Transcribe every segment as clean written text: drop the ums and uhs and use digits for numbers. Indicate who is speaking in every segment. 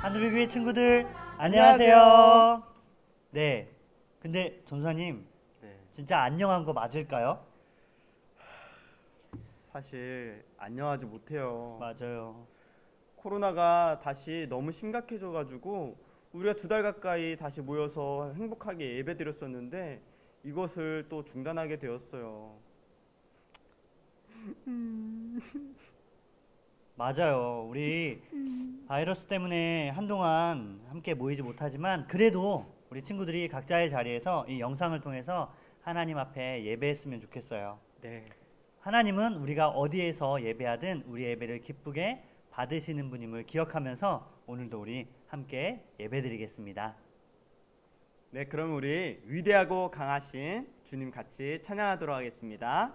Speaker 1: 하늘의 친구들 안녕하세요. 네, 근데 전사님 진짜 안녕한 거 맞을까요?
Speaker 2: 사실 안녕하지 못해요.
Speaker 1: 맞아요.
Speaker 2: 코로나가 다시 너무 심각해져가지고 우리가 2달 가까이 다시 모여서 행복하게 예배드렸었는데 이것을 또 중단하게 되었어요.
Speaker 1: 맞아요. 우리 바이러스 때문에 한동안 함께 모이지 못하지만 그래도 우리 친구들이 각자의 자리에서 이 영상을 통해서 하나님 앞에 예배했으면 좋겠어요.
Speaker 2: 네.
Speaker 1: 하나님은 우리가 어디에서 예배하든 우리 예배를 기쁘게 받으시는 분임을 기억하면서 오늘도 우리 함께 예배드리겠습니다.
Speaker 2: 네, 그럼 우리 위대하고 강하신 주님 같이 찬양하도록 하겠습니다.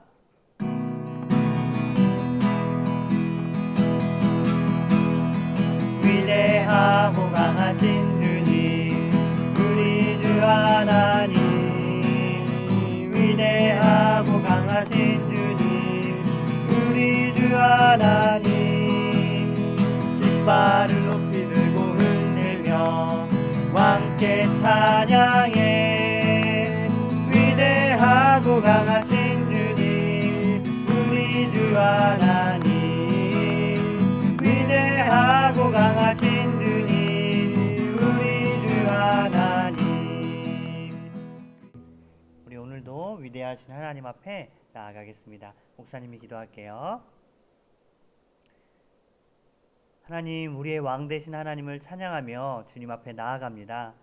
Speaker 1: 위대하고 강하신 주님, 우리 주 하나님. 위대하고 강하신 주님, 우리 주 하나님. 깃발을 높이 들고 흔들며 함께 찬양해. 위대하고 강하신 주님, 우리 주 하나님. 위대하고 강하신 주님, 우리 주 하나님. 우리 오늘도 위대하신 하나님 앞에 나아가겠습니다. 목사님이 기도할게요. 하나님, 우리의 왕 되신 하나님을 찬양하며 주님 앞에 나아갑니다.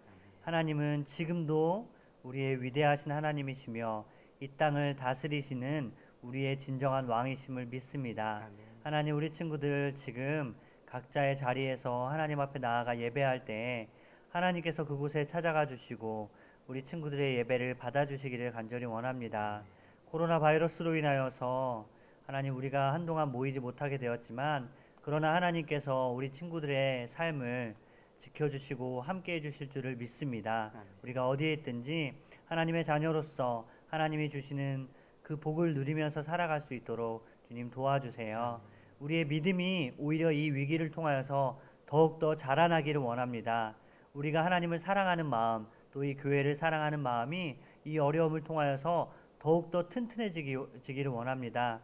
Speaker 1: 하나님은 지금도 우리의 위대하신 하나님이시며 이 땅을 다스리시는 우리의 진정한 왕이심을 믿습니다. 하나님, 우리 친구들 지금 각자의 자리에서 하나님 앞에 나아가 예배할 때 하나님께서 그곳에 찾아가 주시고 우리 친구들의 예배를 받아주시기를 간절히 원합니다. 코로나 바이러스로 인하여서 하나님 우리가 한동안 모이지 못하게 되었지만 그러나 하나님께서 우리 친구들의 삶을 지켜주시고 함께해 주실 줄을 믿습니다. 우리가 어디에 있든지 하나님의 자녀로서 하나님이 주시는 그 복을 누리면서 살아갈 수 있도록 주님 도와주세요. 우리의 믿음이 오히려 이 위기를 통하여서 더욱더 자라나기를 원합니다. 우리가 하나님을 사랑하는 마음, 또 이 교회를 사랑하는 마음이 이 어려움을 통하여서 더욱더 튼튼해지기를 원합니다.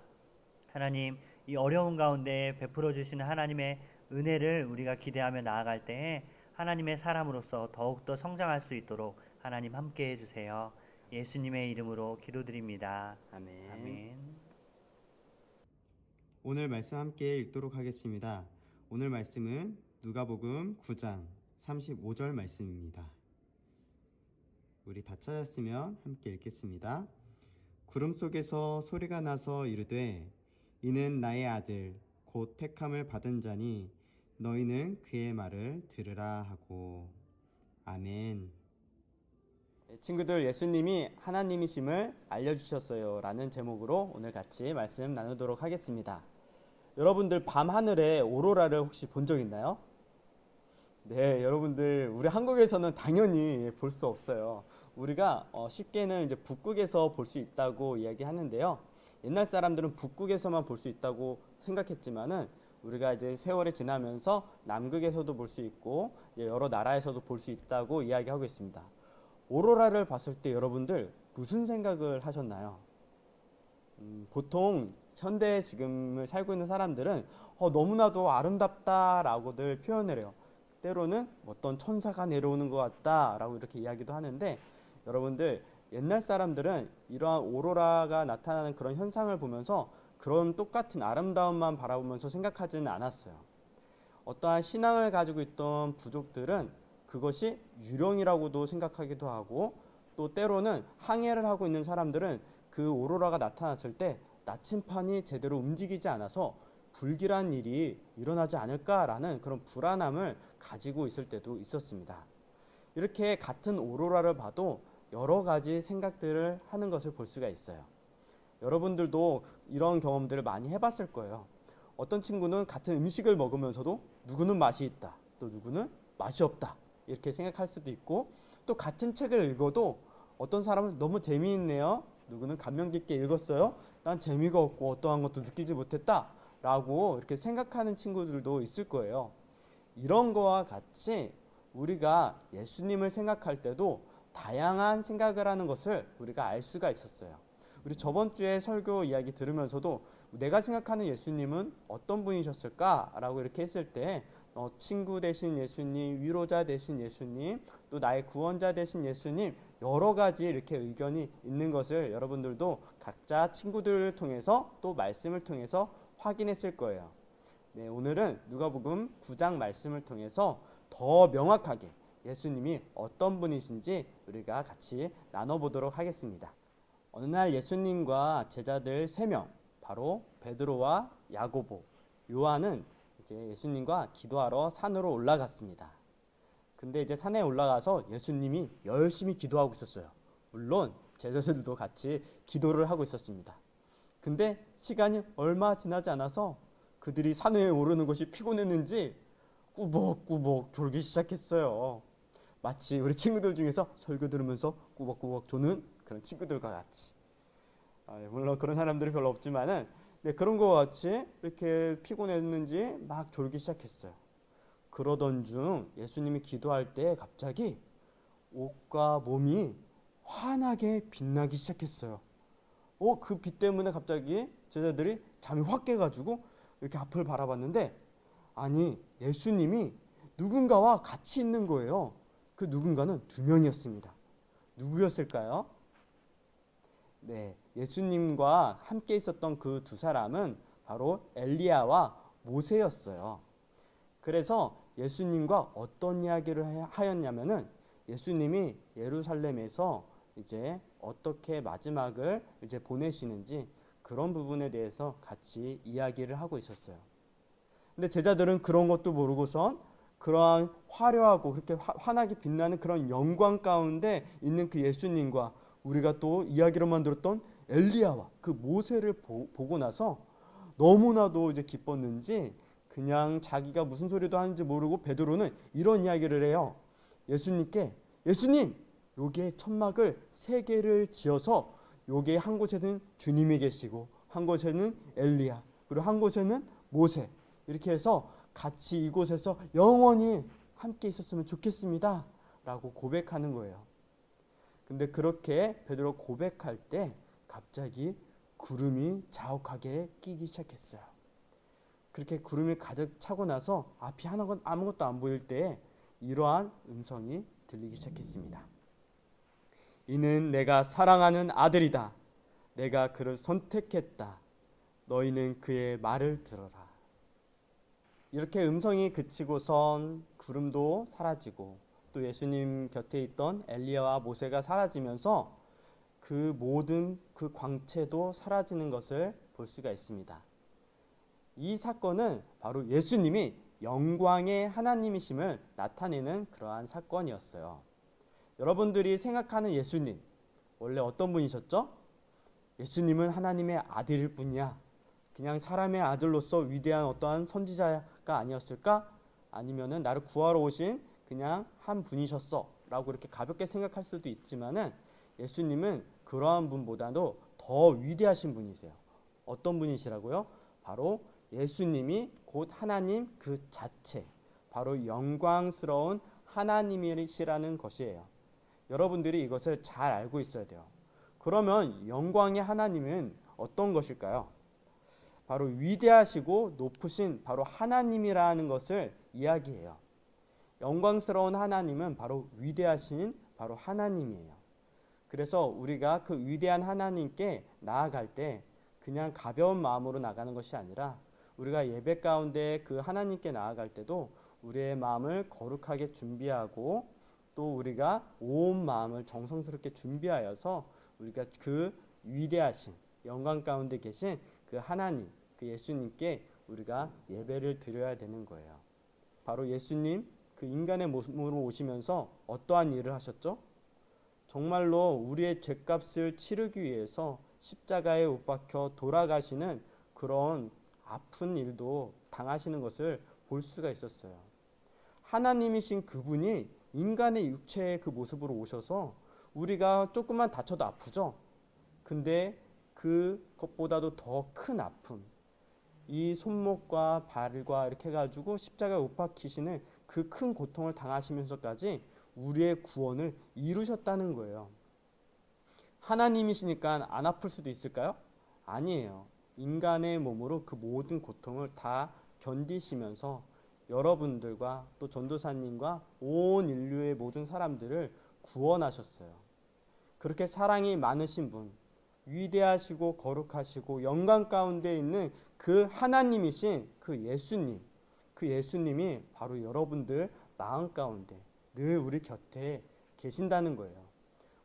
Speaker 1: 하나님, 이 어려운 가운데 베풀어 주시는 하나님의 은혜를 우리가 기대하며 나아갈 때에 하나님의 사람으로서 더욱더 성장할 수 있도록 하나님 함께해 주세요. 예수님의 이름으로 기도드립니다.
Speaker 2: 아멘.
Speaker 1: 아멘.
Speaker 3: 오늘 말씀 함께 읽도록 하겠습니다. 오늘 말씀은 누가복음 9장 35절 말씀입니다. 우리 다 찾았으면 함께 읽겠습니다. 구름 속에서 소리가 나서 이르되 이는 나의 아들 곧 택함을 받은 자니 너희는 그의 말을 들으라 하고. 아멘.
Speaker 2: 친구들, 예수님이 하나님이심을 알려주셨어요 라는 제목으로 오늘 같이 말씀 나누도록 하겠습니다. 여러분들 밤하늘에 오로라를 혹시 본 적 있나요? 네, 여러분들 우리 한국에서는 당연히 볼 수 없어요. 우리가 쉽게는 이제 북극에서 볼 수 있다고 이야기하는데요. 옛날 사람들은 북극에서만 볼 수 있다고 생각했지만은 우리가 이제 세월이 지나면서 남극에서도 볼 수 있고 여러 나라에서도 볼 수 있다고 이야기하고 있습니다. 오로라를 봤을 때 여러분들 무슨 생각을 하셨나요? 보통 현대에 지금 살고 있는 사람들은 너무나도 아름답다라고들 표현을 해요. 때로는 어떤 천사가 내려오는 것 같다라고 이렇게 이야기도 하는데, 여러분들 옛날 사람들은 이러한 오로라가 나타나는 그런 현상을 보면서 그런 똑같은 아름다움만 바라보면서 생각하지는 않았어요. 어떠한 신앙을 가지고 있던 부족들은 그것이 유령이라고도 생각하기도 하고, 또 때로는 항해를 하고 있는 사람들은 그 오로라가 나타났을 때 나침판이 제대로 움직이지 않아서 불길한 일이 일어나지 않을까라는 그런 불안함을 가지고 있을 때도 있었습니다. 이렇게 같은 오로라를 봐도 여러 가지 생각들을 하는 것을 볼 수가 있어요. 여러분들도 이런 경험들을 많이 해봤을 거예요. 어떤 친구는 같은 음식을 먹으면서도 누구는 맛이 있다, 또 누구는 맛이 없다 이렇게 생각할 수도 있고, 또 같은 책을 읽어도 어떤 사람은 너무 재미있네요, 누구는 감명 깊게 읽었어요, 난 재미가 없고 어떠한 것도 느끼지 못했다 라고 이렇게 생각하는 친구들도 있을 거예요. 이런 거와 같이 우리가 예수님을 생각할 때도 다양한 생각을 하는 것을 우리가 알 수가 있었어요. 우리 저번 주에 설교 이야기 들으면서도 내가 생각하는 예수님은 어떤 분이셨을까라고 이렇게 했을 때 친구 되신 예수님, 위로자 되신 예수님, 또 나의 구원자 되신 예수님, 여러 가지 이렇게 의견이 있는 것을 여러분들도 각자 친구들을 통해서 또 말씀을 통해서 확인했을 거예요. 네, 오늘은 누가복음 9장 말씀을 통해서 더 명확하게 예수님이 어떤 분이신지 우리가 같이 나눠보도록 하겠습니다. 어느 날 예수님과 제자들 3명, 바로 베드로와 야고보, 요한은 이제 예수님과 기도하러 산으로 올라갔습니다. 근데 이제 산에 올라가서 예수님이 열심히 기도하고 있었어요. 물론 제자들도 같이 기도를 하고 있었습니다. 근데 시간이 얼마 지나지 않아서 그들이 산에 오르는 것이 피곤했는지 꾸벅꾸벅 졸기 시작했어요. 마치 우리 친구들 중에서 설교 들으면서 꾸벅꾸벅 조는 그런 친구들과 같이. 물론 그런 사람들이 별로 없지만은 그런 것 같이 이렇게 피곤했는지 막 졸기 시작했어요. 그러던 중 예수님이 기도할 때 갑자기 옷과 몸이 환하게 빛나기 시작했어요. 그 빛 때문에 갑자기 제자들이 잠이 확 깨가지고 이렇게 앞을 바라봤는데, 아니 예수님이 누군가와 같이 있는 거예요. 그 누군가는 2명이었습니다. 누구였을까요? 네, 예수님과 함께 있었던 그 2사람은 바로 엘리야와 모세였어요. 그래서 예수님과 어떤 이야기를 하였냐면은 예수님이 예루살렘에서 이제 어떻게 마지막을 이제 보내시는지 그런 부분에 대해서 같이 이야기를 하고 있었어요. 근데 제자들은 그런 것도 모르고선 그러한 화려하고 그렇게 환하게 빛나는 그런 영광 가운데 있는 그 예수님과 우리가 또 이야기로만 들었던 엘리야와 그 모세를 보고 나서 너무나도 이제 기뻤는지 그냥 자기가 무슨 소리도 하는지 모르고 베드로는 이런 이야기를 해요. 예수님께, 예수님, 여기에 천막을 3개를 지어서 여기에 한 곳에는 주님이 계시고 한 곳에는 엘리야, 그리고 한 곳에는 모세, 이렇게 해서 같이 이곳에서 영원히 함께 있었으면 좋겠습니다 라고 고백하는 거예요. 근데 그렇게 베드로 고백할 때 갑자기 구름이 자욱하게 끼기 시작했어요. 그렇게 구름이 가득 차고 나서 앞이 아무것도 안 보일 때 이러한 음성이 들리기 시작했습니다. 이는 내가 사랑하는 아들이다. 내가 그를 선택했다. 너희는 그의 말을 들어라. 이렇게 음성이 그치고선 구름도 사라지고 또 예수님 곁에 있던 엘리야와 모세가 사라지면서 그 모든 그 광채도 사라지는 것을 볼 수가 있습니다. 이 사건은 바로 예수님이 영광의 하나님이심을 나타내는 그러한 사건이었어요. 여러분들이 생각하는 예수님, 원래 어떤 분이셨죠? 예수님은 하나님의 아들일 뿐이야. 그냥 사람의 아들로서 위대한 어떠한 선지자가 아니었을까? 아니면은 나를 구하러 오신 그냥 한 분이셨어 라고 이렇게 가볍게 생각할 수도 있지만은 예수님은 그러한 분보다도 더 위대하신 분이세요. 어떤 분이시라고요? 바로 예수님이 곧 하나님 그 자체, 바로 영광스러운 하나님이시라는 것이에요. 여러분들이 이것을 잘 알고 있어야 돼요. 그러면 영광의 하나님은 어떤 것일까요? 바로 위대하시고 높으신 바로 하나님이라는 것을 이야기해요. 영광스러운 하나님은 바로 위대하신 바로 하나님이에요. 그래서 우리가 그 위대한 하나님께 나아갈 때 그냥 가벼운 마음으로 나가는 것이 아니라 우리가 예배 가운데 그 하나님께 나아갈 때도 우리의 마음을 거룩하게 준비하고 또 우리가 온 마음을 정성스럽게 준비하여서 우리가 그 위대하신 영광 가운데 계신 그 하나님, 그 예수님께 우리가 예배를 드려야 되는 거예요. 바로 예수님 그 인간의 모습으로 오시면서 어떠한 일을 하셨죠? 정말로 우리의 죄값을 치르기 위해서 십자가에 못 박혀 돌아가시는 그런 아픈 일도 당하시는 것을 볼 수가 있었어요. 하나님이신 그분이 인간의 육체의 그 모습으로 오셔서 우리가 조금만 다쳐도 아프죠? 근데 그것보다도 더 큰 아픔, 이 손목과 발과 이렇게 해가지고 십자가에 못 박히시는 그 큰 고통을 당하시면서까지 우리의 구원을 이루셨다는 거예요. 하나님이시니까 안 아플 수도 있을까요? 아니에요. 인간의 몸으로 그 모든 고통을 다 견디시면서 여러분들과 또 전도사님과 온 인류의 모든 사람들을 구원하셨어요. 그렇게 사랑이 많으신 분, 위대하시고 거룩하시고 영광 가운데 있는 그 하나님이신 그 예수님, 그 예수님이 바로 여러분들 마음 가운데 늘 우리 곁에 계신다는 거예요.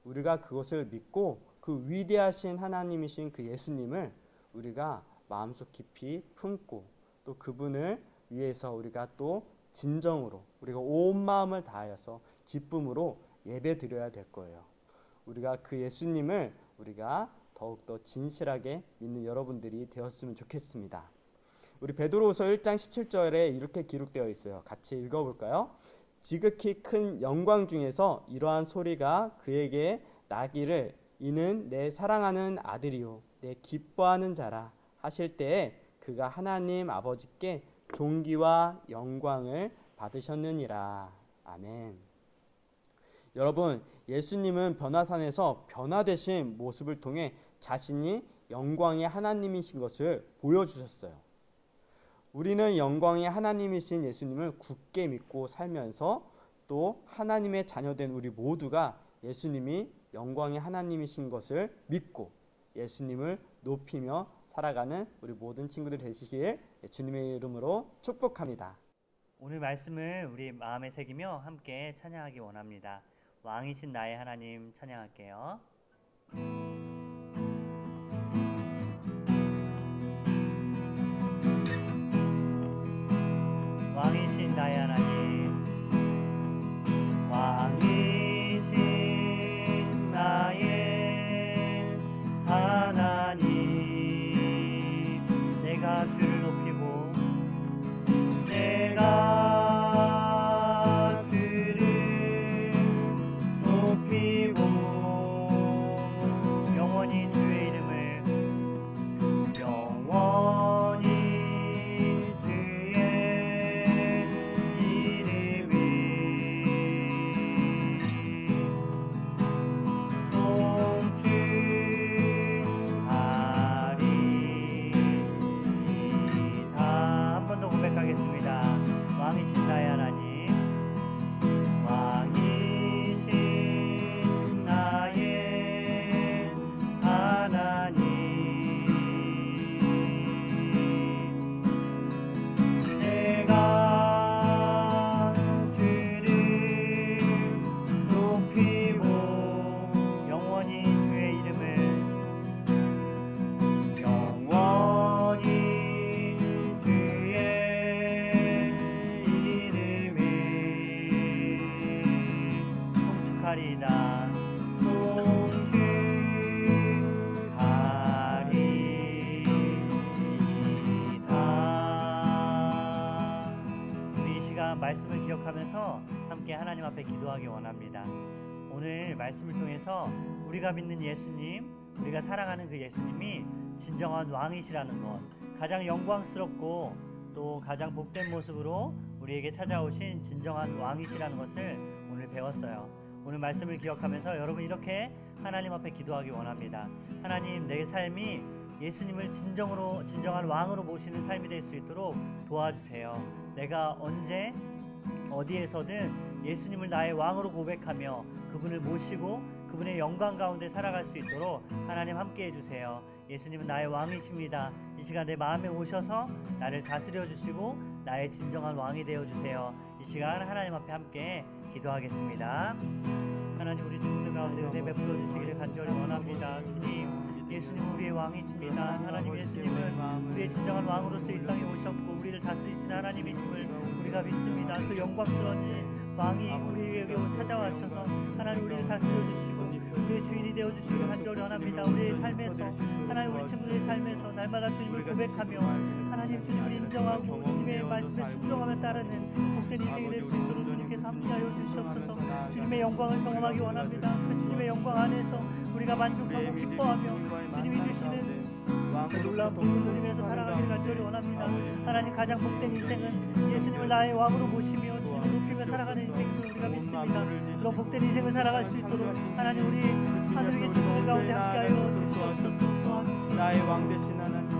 Speaker 2: 우리가 그것을 믿고 그 위대하신 하나님이신 그 예수님을 우리가 마음속 깊이 품고 또 그분을 위해서 우리가 또 진정으로 우리가 온 마음을 다하여서 기쁨으로 예배 드려야 될 거예요. 우리가 그 예수님을 우리가 더욱더 진실하게 믿는 여러분들이 되었으면 좋겠습니다. 우리 베드로후서 1장 17절에 이렇게 기록되어 있어요. 같이 읽어볼까요? 지극히 큰 영광 중에서 이러한 소리가 그에게 나기를 이는 내 사랑하는 아들이요 내 기뻐하는 자라 하실 때에 그가 하나님 아버지께 존귀와 영광을 받으셨느니라. 아멘. 여러분, 예수님은 변화산에서 변화되신 모습을 통해 자신이 영광의 하나님이신 것을 보여주셨어요. 우리는 영광의 하나님이신 예수님을 굳게 믿고 살면서 또 하나님의 자녀된 우리 모두가 예수님이 영광의 하나님이신 것을 믿고 예수님을 높이며 살아가는 우리 모든 친구들 되시길 주님의 이름으로 축복합니다.
Speaker 1: 오늘 말씀을 우리 마음에 새기며 함께 찬양하기 원합니다. 왕이신 나의 하나님 찬양할게요. 왕이신 나의 하나님, 왕이신 나의 하나님, 내가 주를 높이고 내가 주를 높이고 영원히 주의 이름을 영원히 주의 이름을 송축하리이다. 한 번 더 고백하겠습니다. 왕이신 나의 하나님, 왕이신 나의 하나님, 내가 주를 높이고 영원히 주의 이름을 영원히 주의 이름을 송축하리이다. 송축하리이다. 우리 이 시간 말씀을 기억하면서 함께 하나님 앞에 기도하기 원합니다. 오늘 말씀을 통해서 우리가 믿는 예수님, 우리가 사랑하는 그 예수님이 진정한 왕이시라는 것, 가장 영광스럽고 또 가장 복된 모습으로 우리에게 찾아오신 진정한 왕이시라는 것을 오늘 배웠어요. 오늘 말씀을 기억하면서 여러분 이렇게 하나님 앞에 기도하기 원합니다. 하나님, 내 삶이 예수님을 진정한 왕으로 모시는 삶이 될 수 있도록 도와주세요. 내가 언제 어디에서든 예수님을 나의 왕으로 고백하며 그분을 모시고 그분의 영광 가운데 살아갈 수 있도록 하나님 함께 해주세요. 예수님은 나의 왕이십니다. 이 시간 내 마음에 오셔서 나를 다스려 주시고 나의 진정한 왕이 되어주세요. 이 시간 하나님 앞에 함께 기도하겠습니다. 하나님, 우리 친구들 가운데 은혜 베풀어 주시기를 간절히 원합니다. 주님, 예수님 우리의 왕이십니다. 하나님, 예수님은 우리의 진정한 왕으로서 이 땅에 오셨고 우리를 다스리시는 하나님이심을 우리가 믿습니다. 그 영광스러운 왕이 우리에게 찾아와셔서 하나님 우리를 다스려 주시고 우리의 주인이 되어 주시기를 간절히 원합니다. 우리의 삶에서 하나님, 우리 친구들의 삶에서 날마다 주님을 고백하며 하나님 주님을 인정하고 주님의 말씀에 순종하며 따르는 복된 인생이 될 수 있도록 주님께서 함께하여 주시옵소서. 주님의 영광을 경험하기 원합니다. 그 주님의 영광 안에서 우리가 만족하고 기뻐하며 주님이 주시는 그 놀라운 복을 누리면서 살아가기를 간절히 원합니다. 하나님 가장 복된 인생은 예수님을 나의 왕으로 모시며 주님을 높이며 살아가는 인생임을 우리가 믿습니다. 그런 복된 인생을 살아갈 수 있도록 하나님 우리 하늘에 계신 분들 가운데 함께하여 주시옵소서.
Speaker 2: 나의 왕 되신 하나님,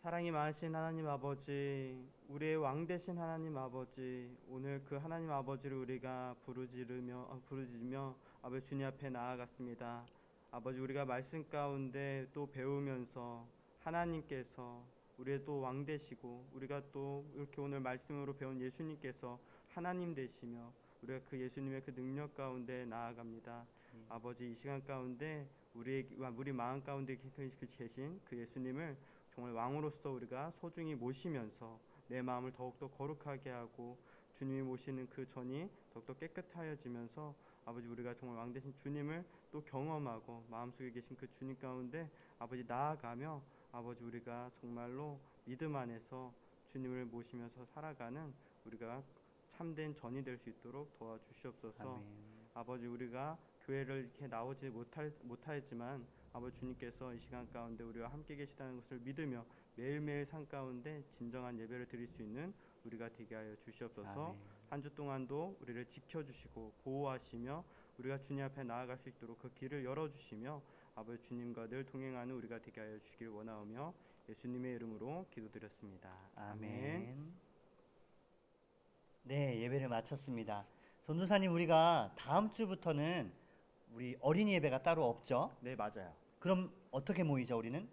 Speaker 2: 사랑이 많으신 하나님 아버지, 우리의 왕 되신 하나님 아버지, 오늘 그 하나님 아버지를 우리가 부르짖으며 아버지 주님 앞에 나아갔습니다. 아버지, 우리가 말씀 가운데 또 배우면서 하나님께서 우리의 또 왕 되시고, 우리가 또 이렇게 오늘 말씀으로 배운 예수님께서 하나님 되시며 우리가 그 예수님의 그 능력 가운데 나아갑니다. 아버지, 이 시간 가운데 우리 마음 가운데 계신 그 예수님을 정말 왕으로서 우리가 소중히 모시면서 내 마음을 더욱더 거룩하게 하고 주님이 모시는 그 전이 더욱더 깨끗하여지면서 아버지, 우리가 정말 왕 되신 주님을 또 경험하고 마음속에 계신 그 주님 가운데 아버지 나아가며 아버지, 우리가 정말로 믿음 안에서 주님을 모시면서 살아가는 우리가 참된 전이 될 수 있도록 도와주시옵소서.
Speaker 1: 아멘.
Speaker 2: 아버지, 우리가 교회를 이렇게 나오지 못하였지만 아버지 주님께서 이 시간 가운데 우리와 함께 계시다는 것을 믿으며 매일매일 삶 가운데 진정한 예배를 드릴 수 있는 우리가 되게 하여 주시옵소서. 한 주 동안도 우리를 지켜주시고 보호하시며 우리가 주님 앞에 나아갈 수 있도록 그 길을 열어주시며 아버지 주님과 늘 동행하는 우리가 되게 하여 주시길 원하오며 예수님의 이름으로 기도드렸습니다.
Speaker 1: 아멘. 네, 예배를 마쳤습니다. 전도사님, 우리가 다음 주부터는 우리 어린이 예배가 따로 없죠?
Speaker 2: 네, 맞아요.
Speaker 1: 그럼 어떻게 모이죠, 우리는?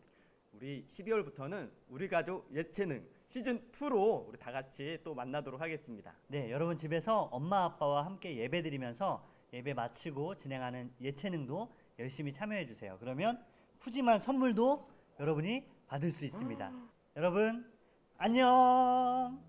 Speaker 2: 우리 12월부터는 우리 가족 예체능 시즌 2로 우리 다 같이 또 만나도록 하겠습니다.
Speaker 1: 네, 여러분 집에서 엄마 아빠와 함께 예배 드리면서 예배 마치고 진행하는 예체능도 열심히 참여해 주세요. 그러면 푸짐한 선물도 여러분이 받을 수 있습니다. 여러분 안녕.